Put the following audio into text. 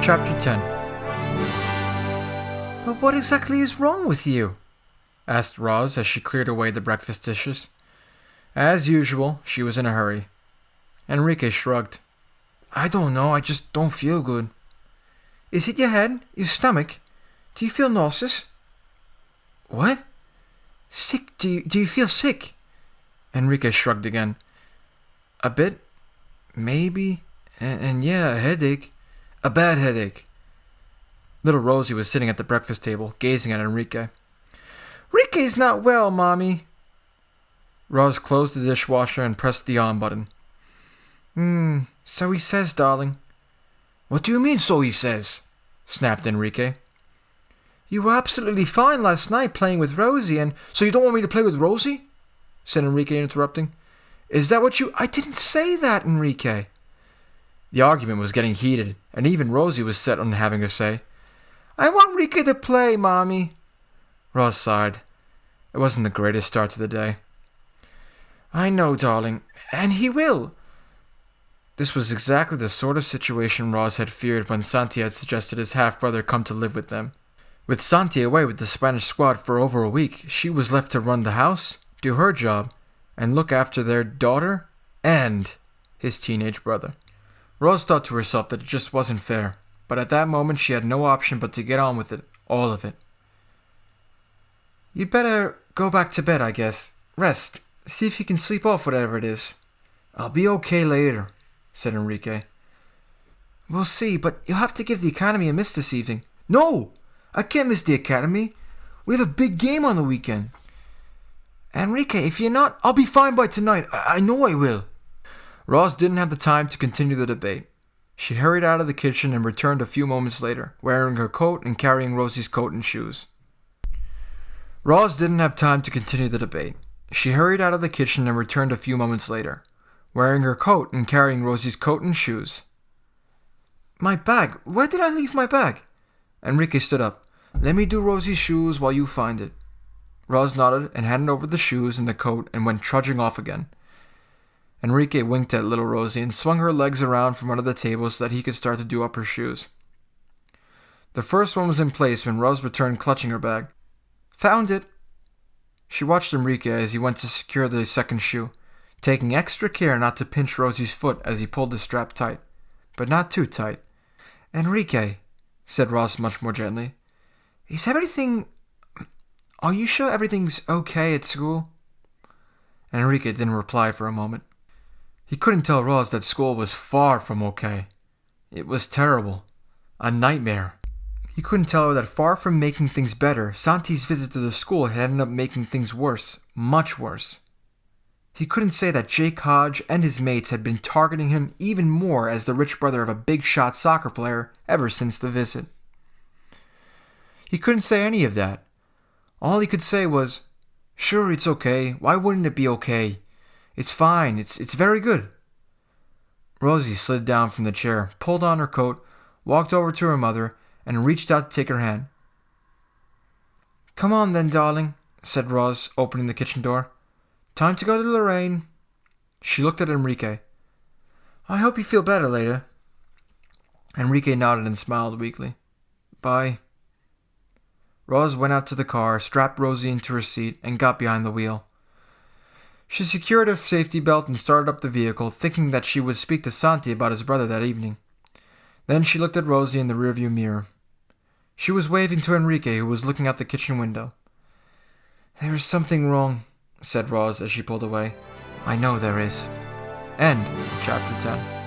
Chapter 10. "But what exactly is wrong with you?" asked Roz as she cleared away the breakfast dishes. As usual, she was in a hurry. Enrique shrugged. "I don't know, I just don't feel good." "Is it your head? Your stomach? Do you feel nauseous?" "What? Sick? Do you feel sick?" Enrique shrugged again. "A bit. Maybe. And yeah, a headache. A bad headache." Little Rosie was sitting at the breakfast table, gazing at Enrique. "Enrique's not well, Mommy." Roz closed the dishwasher and pressed the on button. So he says, darling." "What do you mean, so he says?" snapped Enrique. "You were absolutely fine last night playing with Rosie, and so you don't want me to play with Rosie?" said Enrique, interrupting. "Is that what you—" "I didn't say that, Enrique." The argument was getting heated, and even Rosie was set on having her say. "I want Enrique to play, Mommy." Roz sighed. It wasn't the greatest start to the day. "I know, darling, and he will." This was exactly the sort of situation Roz had feared when Santi had suggested his half-brother come to live with them. With Santi away with the Spanish squad for over a week, she was left to run the house, do her job, and look after their daughter and his teenage brother. Roz thought to herself that it just wasn't fair, but at that moment she had no option but to get on with it, all of it. "You'd better go back to bed, I guess. Rest. See if you can sleep off whatever it is." "I'll be okay later," said Enrique. "We'll see, but you'll have to give the academy a miss this evening." "No! I can't miss the academy. We have a big game on the weekend." "Enrique, if you're not, I'll be fine by tonight. I know I will." Roz didn't have the time to continue the debate. She hurried out of the kitchen and returned a few moments later, wearing her coat and carrying Rosie's coat and shoes. Roz didn't have time to continue the debate. She hurried out of the kitchen and returned a few moments later, wearing her coat and carrying Rosie's coat and shoes. "My bag! Where did I leave my bag?" Enrique stood up. "Let me do Rosie's shoes while you find it." Roz nodded and handed over the shoes and the coat and went trudging off again. Enrique winked at little Rosie and swung her legs around from under the table so that he could start to do up her shoes. The first one was in place when Roz returned clutching her bag. "Found it." She watched Enrique as he went to secure the second shoe, taking extra care not to pinch Rosie's foot as he pulled the strap tight, but not too tight. "Enrique," said Roz much more gently, Are you sure everything's okay at school?" Enrique didn't reply for a moment. He couldn't tell Roz that school was far from okay. It was terrible. A nightmare. He couldn't tell her that far from making things better, Santi's visit to the school had ended up making things worse, much worse. He couldn't say that Jake Hodge and his mates had been targeting him even more as the rich brother of a big-shot soccer player ever since the visit. He couldn't say any of that. All he could say was, "Sure, it's okay. Why wouldn't it be okay? It's fine. It's very good." Rosie slid down from the chair, pulled on her coat, walked over to her mother, and reached out to take her hand. "Come on then, darling," said Roz, opening the kitchen door. "Time to go to Lorraine." She looked at Enrique. "I hope you feel better later." Enrique nodded and smiled weakly. "Bye." Roz went out to the car, strapped Rosie into her seat, and got behind the wheel. She secured her safety belt and started up the vehicle, thinking that she would speak to Santi about his brother that evening. Then she looked at Rosie in the rearview mirror. She was waving to Enrique, who was looking out the kitchen window. "There is something wrong," said Roz as she pulled away. "I know there is." End of Chapter 10.